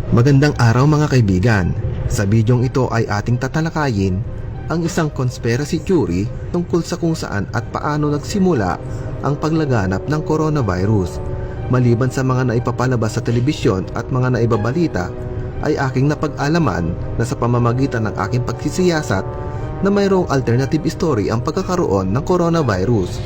Magandang araw mga kaibigan. Sa bidyong ito ay ating tatalakayin ang isang conspiracy theory tungkol sa kung saan at paano nagsimula ang paglaganap ng coronavirus. Maliban sa mga naipapalabas sa telebisyon at mga naibabalita, ay aking napag-alaman na sa pamamagitan ng aking pagsisiyasat na mayroong alternative story ang pagkakaroon ng coronavirus.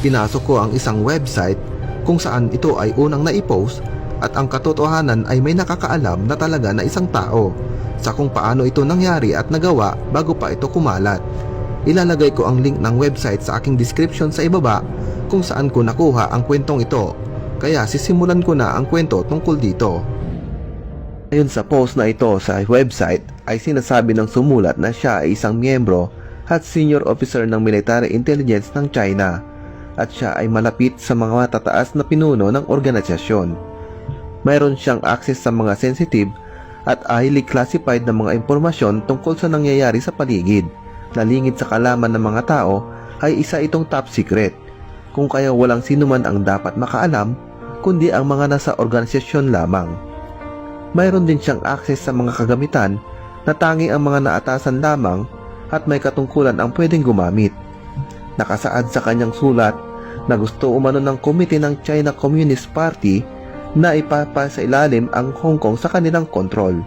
Pinasok ko ang isang website kung saan ito ay unang naipost at ang katotohanan ay may nakakaalam na talaga na isang tao sa kung paano ito nangyari at nagawa bago pa ito kumalat. Ilalagay ko ang link ng website sa aking description sa ibaba kung saan ko nakuha ang kwentong ito. Kaya sisimulan ko na ang kwento tungkol dito. Ayon sa post na ito sa website ay sinasabi ng sumulat na siya ay isang miyembro at senior officer ng military intelligence ng China at siya ay malapit sa mga matataas na pinuno ng organisasyon. Mayroon siyang access sa mga sensitive at highly classified na mga impormasyon tungkol sa nangyayari sa paligid. Nalingid sa kalaman ng mga tao ay isa itong top secret, kung kaya walang sinuman ang dapat makaalam kundi ang mga nasa organisasyon lamang. Mayroon din siyang access sa mga kagamitan na tanging ang mga naatasan lamang at may katungkulan ang pwedeng gumamit. Nakasaad sa kanyang sulat na gusto umano ng komite ng China Communist Party na ipapasailalim ang Hong Kong sa kanilang kontrol.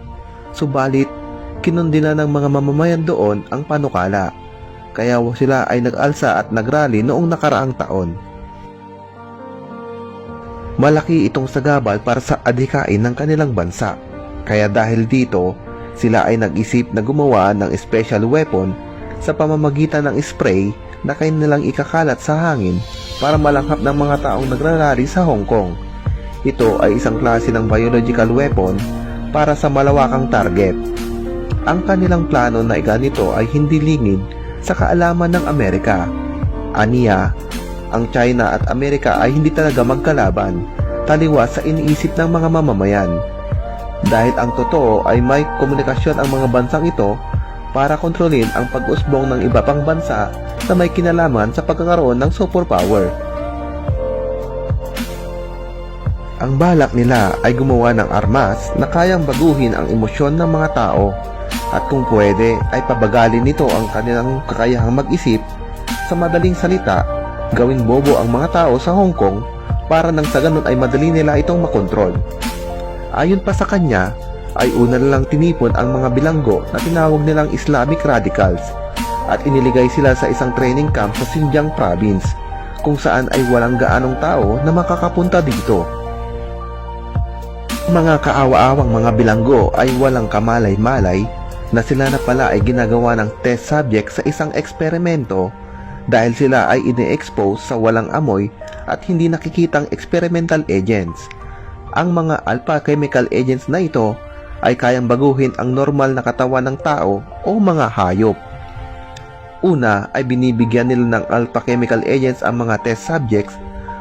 Subalit, kinundina ng mga mamamayan doon ang panukala, kaya sila ay nag-alsa at nagrally noong nakaraang taon. Malaki itong sagabal para sa adhikain ng kanilang bansa, kaya dahil dito, sila ay nag-isip na gumawa ng special weapon sa pamamagitan ng spray na kanilang ikakalat sa hangin para malanghap ng mga taong nagrarally sa Hong Kong. Ito ay isang klase ng biological weapon para sa malawakang target. Ang kanilang plano na ganito ay hindi lingid sa kaalaman ng Amerika. Aniya, ang China at Amerika ay hindi talaga magkalaban, taliwas sa iniisip ng mga mamamayan. Dahil ang totoo ay may komunikasyon ang mga bansang ito para kontrolin ang pag-usbong ng iba pang bansa na may kinalaman sa pagkakaroon ng superpower. Ang balak nila ay gumawa ng armas na kayang baguhin ang emosyon ng mga tao at kung pwede ay pabagalin nito ang kanilang kakayahang mag-isip. Sa madaling salita, gawing bobo ang mga tao sa Hong Kong para nang sa ganun ay madali nila itong makontrol. Ayon pa sa kanya, ay una lang tinipon ang mga bilanggo na tinawag nilang Islamic Radicals at iniligay sila sa isang training camp sa Xinjiang Province kung saan ay walang gaanong tao na makakapunta dito. Mga kaawa-awang mga bilanggo ay walang kamalay-malay na sila na pala ay ginagawa ng test subject sa isang eksperimento dahil sila ay ine-expose sa walang amoy at hindi nakikitang experimental agents. Ang mga alpha chemical agents na ito ay kayang baguhin ang normal na katawan ng tao o mga hayop. Una ay binibigyan nila ng alpha chemical agents ang mga test subjects.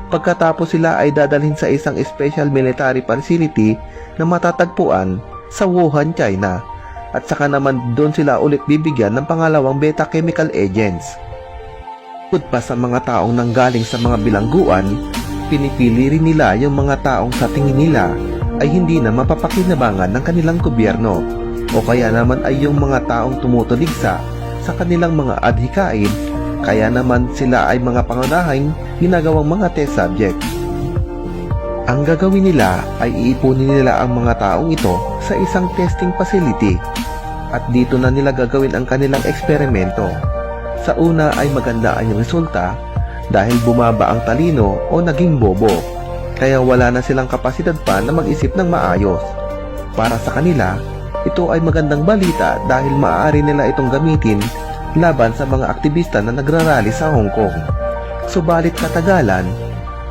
Pagkatapos sila ay dadalhin sa isang special military facility na matatagpuan sa Wuhan, China at saka naman doon sila ulit bibigyan ng pangalawang beta chemical agents. Bukod pa sa mga taong nanggaling sa mga bilangguan, pinipili rin nila yung mga taong sa tingin nila ay hindi na mapapakinabangan ng kanilang gobyerno o kaya naman ay yung mga taong tumutuligsa sa kanilang mga adhikain. Kaya naman sila ay mga pangunahing ginagawang mga test subject. Ang gagawin nila ay iipunin nila ang mga taong ito sa isang testing facility at dito na nila gagawin ang kanilang eksperimento. Sa una ay maganda ang resulta dahil bumaba ang talino o naging bobo, kaya wala na silang kapasidad pa na mag-isip ng maayos. Para sa kanila, ito ay magandang balita dahil maaari nila itong gamitin laban sa mga aktivista na nagrarally sa Hong Kong. Subalit katagalan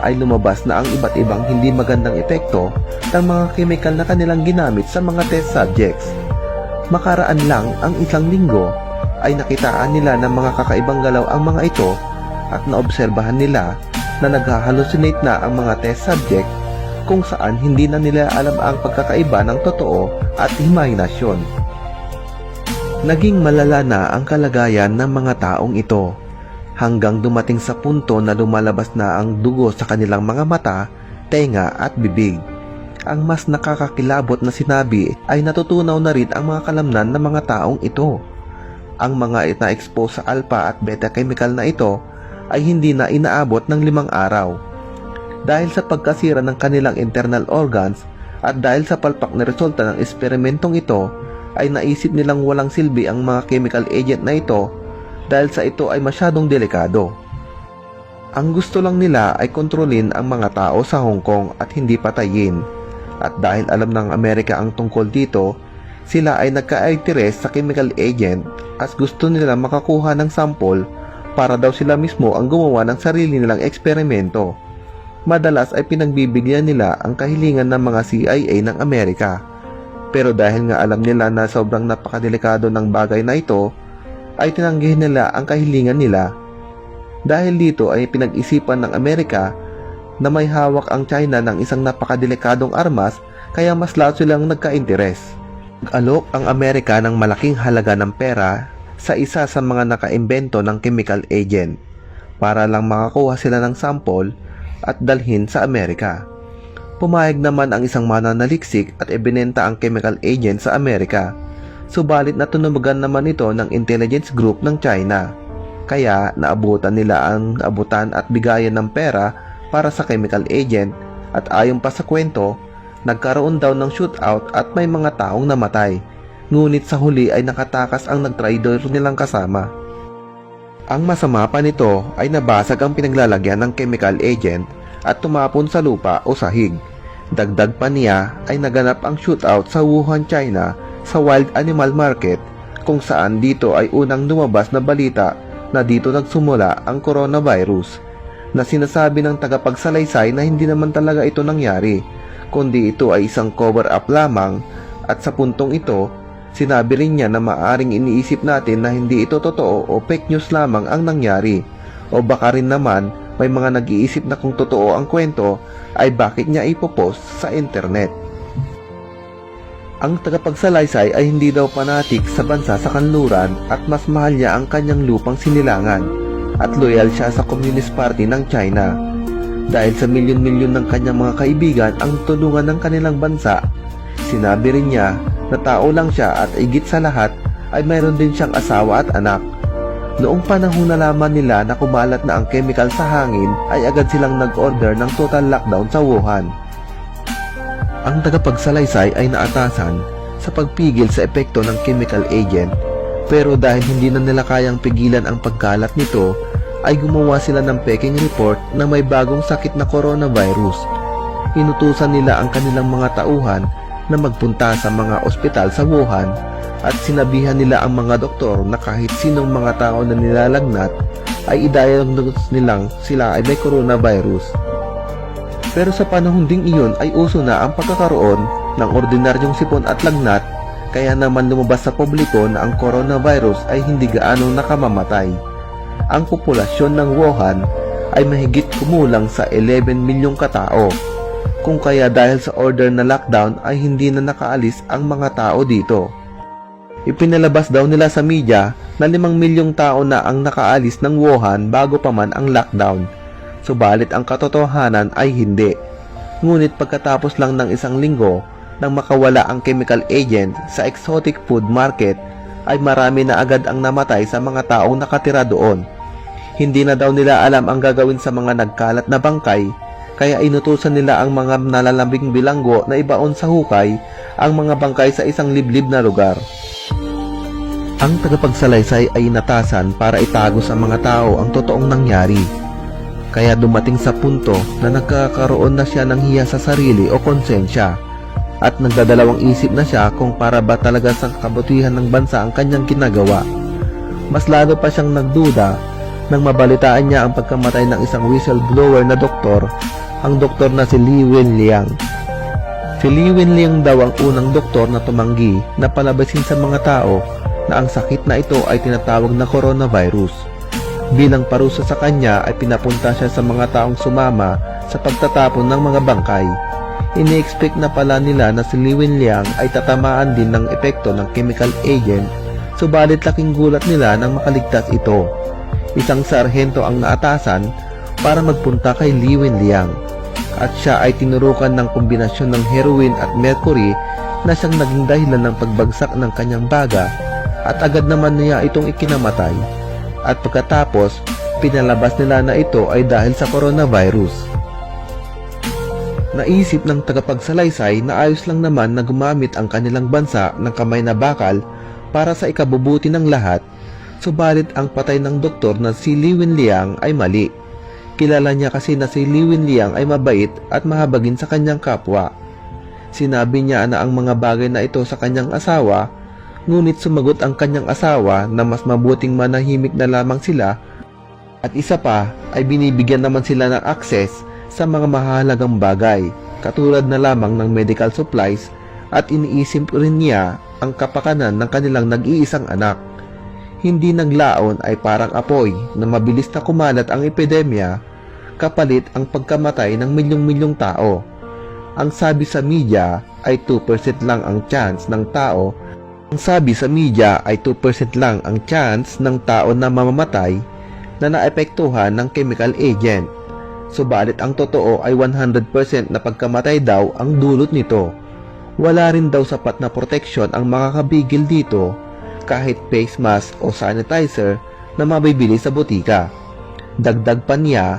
ay lumabas na ang iba't ibang hindi magandang epekto ng mga chemical na kanilang ginamit sa mga test subjects. Makaraan lang ang isang linggo ay nakitaan nila ng mga kakaibang galaw ang mga ito at naobserbahan nila na naghahallucinate na ang mga test subject kung saan hindi na nila alam ang pagkakaiba ng totoo at imahinasyon. Naging malala na ang kalagayan ng mga taong ito hanggang dumating sa punto na lumalabas na ang dugo sa kanilang mga mata, tenga at bibig. ang mas nakakakilabot na sinabi ay natutunaw na rin ang mga kalamnan ng mga taong ito. Ang mga na-expose sa alpha at beta chemical na ito ay hindi na inaabot ng 5 araw. Dahil sa pagkasira ng kanilang internal organs at dahil sa palpak na resulta ng eksperimentong ito, ay naisip nilang walang silbi ang mga chemical agent na ito dahil sa ito ay masyadong delikado. Ang gusto lang nila ay kontrolin ang mga tao sa Hong Kong at hindi patayin. At dahil alam ng Amerika ang tungkol dito, sila ay nagka-interest sa chemical agent at gusto nila makakuha ng sample para daw sila mismo ang gumawa ng sarili nilang eksperimento. Madalas ay pinagbibigyan nila ang kahilingan ng mga CIA ng Amerika. Pero dahil nga alam nila na sobrang napakadelikado ng bagay na ito, ay tinanggihan nila ang kahilingan nila. Dahil dito ay pinag-isipan ng Amerika na may hawak ang China ng isang napakadelikadong armas, kaya mas lalo silang nagka-interes. Nag-alok ang Amerika ng malaking halaga ng pera sa isa sa mga nakaimbento ng chemical agent para lang makakuha sila ng sample at dalhin sa Amerika. Pumayag naman ang isang mananaliksik at ibinenta ang chemical agent sa Amerika. Subalit natunugan naman ito ng intelligence group ng China. Kaya naabutan nila ang abutan at bigayan ng pera para sa chemical agent at ayon pa sa kwento, nagkaroon daw ng shootout at may mga taong namatay. Ngunit sa huli ay nakatakas ang nagtraidor nilang kasama. Ang masama pa nito ay nabasag ang pinaglalagyan ng chemical agent at tumapon sa lupa o sahig. Dagdag pa niya ay naganap ang shootout sa Wuhan, China sa Wild Animal Market kung saan dito ay unang lumabas na balita na dito nagsumula ang coronavirus na sinasabi ng tagapagsalaysay na hindi naman talaga ito nangyari kundi ito ay isang cover-up lamang at sa puntong ito sinabi rin niya na maaring iniisip natin na hindi ito totoo o fake news lamang ang nangyari o baka rin naman may mga nag-iisip na kung totoo ang kwento ay bakit niya ipopost sa internet. Ang tagapagsalaysay ay hindi daw panatik sa bansa sa kanluran at mas mahal niya ang kanyang lupang sinilangan at loyal siya sa Communist Party ng China. Dahil sa milyon-milyon ng kanyang mga kaibigan ang tulungan ng kanilang bansa, sinabi rin niya na tao lang siya at higit sa lahat ay mayroon din siyang asawa at anak. Noong panahon na laman nila na kumalat na ang chemical sa hangin ay agad silang nag-order ng total lockdown sa Wuhan. Ang tagapagsalaysay ay naatasan sa pagpigil sa epekto ng chemical agent pero dahil hindi na nila kayang pigilan ang pagkalat nito ay gumawa sila ng peking report na may bagong sakit na coronavirus. Inutusan nila ang kanilang mga tauhan na magpunta sa mga ospital sa Wuhan at sinabihan nila ang mga doktor na kahit sinong mga tao na nilalagnat ay i-diagnose nilang sila ay may coronavirus. Pero sa panahon ding iyon ay uso na ang pagkakaroon ng ordinaryong sipon at lagnat kaya naman lumabas sa publiko na ang coronavirus ay hindi gaano nakamamatay. Ang populasyon ng Wuhan ay mahigit kumulang sa 11 milyong katao. Kung kaya dahil sa order na lockdown ay hindi na nakaalis ang mga tao dito. Ipinalabas daw nila sa media na 5 milyong tao na ang nakaalis ng Wuhan bago pa man ang lockdown. Subalit ang katotohanan ay hindi. Ngunit pagkatapos lang ng 1 linggo nang makawala ang chemical agent sa exotic food market ay marami na agad ang namatay sa mga taong nakatira doon. Hindi na daw nila alam ang gagawin sa mga nagkalat na bangkay kaya inutusan nila ang mga nalalambing bilanggo na ibaon sa hukay ang mga bangkay sa isang liblib na lugar. Ang tagapagsalaysay ay inatasan para itago sa mga tao ang totoong nangyari. Kaya dumating sa punto na nagkakaroon na siya ng hiya sa sarili o konsensya at nagdadalawang isip na siya kung para ba talaga sa kabutihan ng bansa ang kanyang ginagawa. Mas lalo pa siyang nagduda nang mabalitaan niya ang pagkamatay ng isang whistleblower na doktor, ang doktor na si Li Wenliang. Si Li Wenliang daw ang unang doktor na tumanggi na palabasin sa mga tao na ang sakit na ito ay tinatawag na coronavirus. Bilang parusa sa kanya ay pinapunta siya sa mga taong sumama sa pagtatapon ng mga bangkay. Ini-expect na pala nila na si Li Wenliang ay tatamaan din ng epekto ng chemical agent, subalit laking gulat nila nang makaligtas ito. Isang sarhento ang naatasan para magpunta kay Li Wenliang. at siya ay tinurukan ng kombinasyon ng heroin at mercury na siyang naging dahilan ng pagbagsak ng kanyang baga at agad naman niya itong ikinamatay at pagkatapos pinalabas nila na ito ay dahil sa coronavirus. Naisip ng tagapagsalaysay na ayos lang naman na gumamit ang kanilang bansa ng kamay na bakal para sa ikabubuti ng lahat, subalit ang patay ng doktor na si Li Wenliang ay mali. Kilala niya kasi na si Li Wenliang ay mabait at mahabagin sa kanyang kapwa. Sinabi niya na ang mga bagay na ito sa kanyang asawa, ngunit sumagot ang kanyang asawa na mas mabuting manahimik na lamang sila at isa pa ay binibigyan naman sila ng access sa mga mahalagang bagay katulad na lamang ng medical supplies at iniisip rin niya ang kapakanan ng kanilang nag-iisang anak. Hindi naglaon ay parang apoy na mabilis na kumalat ang epidemya kapalit ang pagkamatay ng milyong-milyong tao. Ang sabi sa media ay 2% lang ang chance ng tao. Ang sabi sa media ay 2% lang ang chance ng tao na mamamatay na naepektuhan ng chemical agent. Subalit ang totoo ay 100% na pagkamatay daw ang dulot nito. Wala rin daw sapat na proteksyon ang makakabigil dito kahit face mask o sanitizer na mabibili sa butika. Dagdag pa niya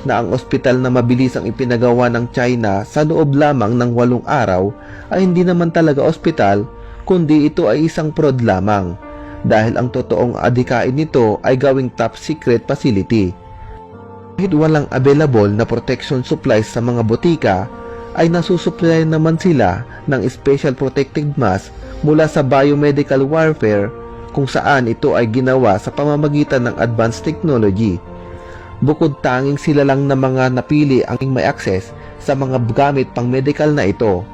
na ang ospital na mabilis ang ipinagawa ng China sa loob lamang ng 8 araw ay hindi naman talaga ospital kundi ito ay isang prod lamang dahil ang totoong adhikain nito ay gawing top secret facility. Kahit walang available na protection supplies sa mga butika ay nasusupply naman sila ng special protective mask mula sa biomedical warfare kung saan ito ay ginawa sa pamamagitan ng advanced technology. Bukod tanging sila lang na mga napili ang may access sa mga gamit pang medical na ito.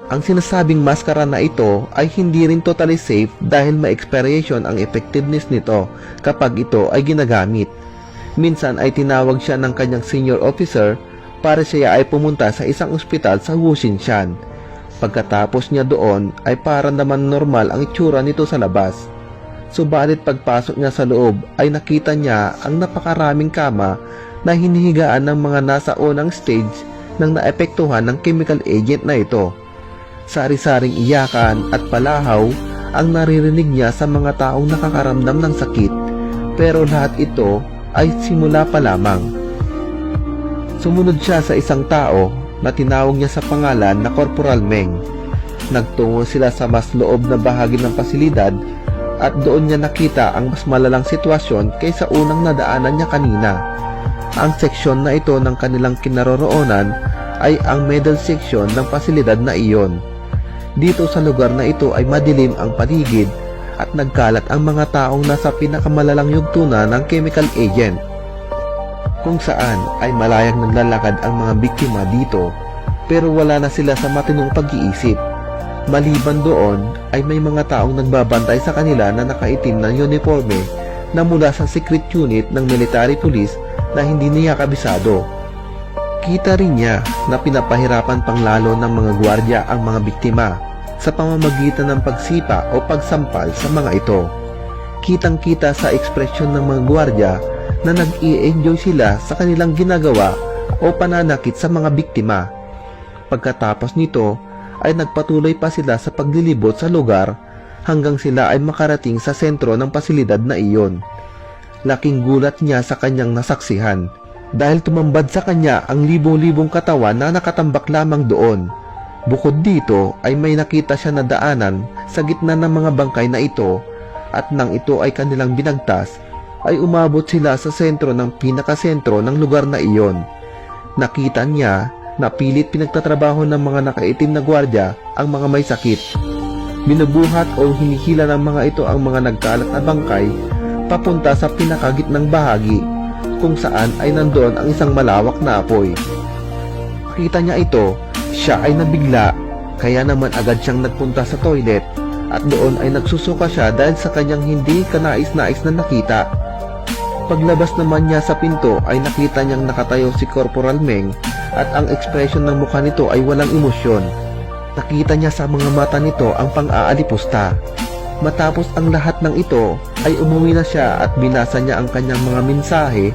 Ang sinasabing maskara na ito ay hindi rin totally safe dahil ma-expiration ang effectiveness nito kapag ito ay ginagamit. Minsan ay tinawag siya ng kanyang senior officer para siya ay pumunta sa isang ospital sa Wuxinshan. Pagkatapos niya doon ay para naman normal ang itsura nito sa labas. Subalit pagpasok niya sa loob ay nakita niya ang napakaraming kama na hinihigaan ng mga nasa unang stage ng naepektuhan ng chemical agent na ito. Sari-saring iyakan at palahaw ang naririnig niya sa mga taong nakakaramdam ng sakit, pero lahat ito ay simula pa lamang. Sumunod siya sa isang tao na tinawag niya sa pangalan na Corporal Meng. Nagtungo sila sa mas loob na bahagi ng pasilidad at doon niya nakita ang mas malalang sitwasyon kaysa unang nadaanan niya kanina. Ang seksyon na ito ng kanilang kinaroroonan ay ang middle section ng pasilidad na iyon. Dito sa lugar na ito ay madilim ang paligid at nagkalat ang mga taong nasa pinakamalalang yugtuna ng chemical agent, kung saan ay malayang naglalakad ang mga biktima dito pero wala na sila sa matinong pag-iisip. Maliban doon ay may mga taong nagbabantay sa kanila na nakaitim ng uniforme na mula sa secret unit ng military police na hindi niya kabisado. Kita rin niya na pinapahirapan pang lalo ng mga gwardiya ang mga biktima sa pamamagitan ng pagsipa o pagsampal sa mga ito. Kitang-kita sa ekspresyon ng mga gwardiya na nag-i-enjoy sila sa kanilang ginagawa o pananakit sa mga biktima. Pagkatapos nito ay nagpatuloy pa sila sa paglilibot sa lugar hanggang sila ay makarating sa sentro ng pasilidad na iyon. Laking gulat niya sa kanyang nasaksihan dahil tumambad sa kanya ang libong-libong katawan na nakatambak lamang doon. Bukod dito ay may nakita siya na daanan sa gitna ng mga bangkay na ito at nang ito ay kanilang binagtas ay umabot sila sa sentro ng pinakasentro ng lugar na iyon. Nakita niya na pilit pinagtatrabaho ng mga nakaitim na gwardiya ang mga may sakit. Binubuhat o hinihila ng mga ito ang mga nagkalat na bangkay papunta sa pinakagitnang bahagi kung saan ay nandoon ang isang malawak na apoy. Makita niya ito, siya ay nabigla, kaya naman agad siyang nagpunta sa toilet at doon ay nagsusuka siya dahil sa kanyang hindi kanais-nais na nakita. Paglabas naman niya sa pinto ay nakita niyang nakatayo si Corporal Meng at ang ekspresyon ng mukha nito ay walang emosyon. Nakita niya sa mga mata nito ang pang-aalipusta. Matapos ang lahat ng ito ay umuwi na siya at binasa niya ang kanyang mga mensahe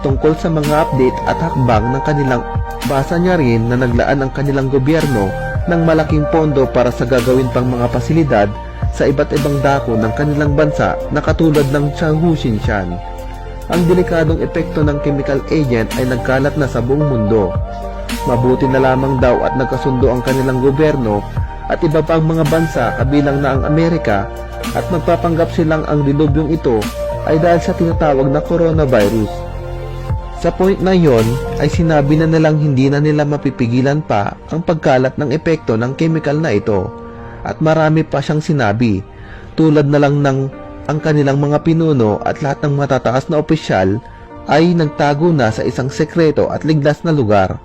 tungkol sa mga update at hakbang ng kanilang Basa niya rin na naglaan ang kanilang gobyerno ng malaking pondo para sa gagawin pang mga pasilidad sa iba't ibang dako ng kanilang bansa na katulad ng Changu Xinshan. Ang delikadong epekto ng chemical agent ay nagkalat na sa buong mundo. Mabuti na lamang daw at nagkasundo ang kanilang gobyerno at iba pang mga bansa kabilang na ang Amerika at magpapanggap silang ang dilubyong ito ay dahil sa tinatawag na coronavirus. Sa point na yon ay sinabi na nilang hindi na nila mapipigilan pa ang pagkalat ng epekto ng chemical na ito at marami pa siyang sinabi tulad na lang ng ang kanilang mga pinuno at lahat ng matataas na opisyal ay nagtago na sa isang sekreto at ligtas na lugar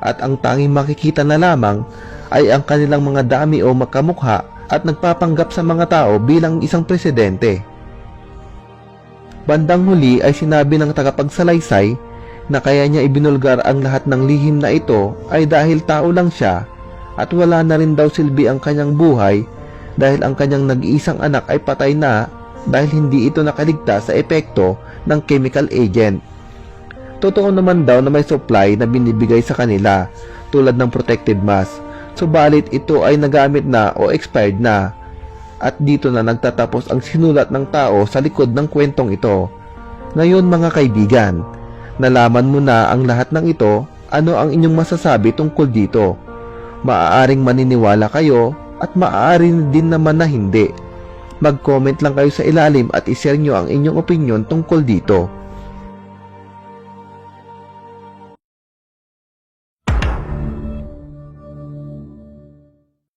at ang tanging makikita na lamang ay ang kanilang mga dami o magkamukha at nagpapanggap sa mga tao bilang isang presidente. Bandang huli ay sinabi ng tagapagsalaysay na kaya niya ibinulgar ang lahat ng lihim na ito ay dahil tao lang siya at wala na rin daw silbi ang kanyang buhay dahil ang kanyang nag-iisang anak ay patay na dahil hindi ito nakaligtas sa epekto ng chemical agent. Totoo naman daw na may supply na binibigay sa kanila tulad ng protective mask, subalit ito ay nagamit na o expired na. At dito na nagtatapos ang sinulat ng tao sa likod ng kwentong ito. Ngayon mga kaibigan, nalaman mo na ang lahat ng ito, ano ang inyong masasabi tungkol dito? Maaaring maniniwala kayo at maaari din naman na hindi. Mag-comment lang kayo sa ilalim at i-share nyo ang inyong opinion tungkol dito.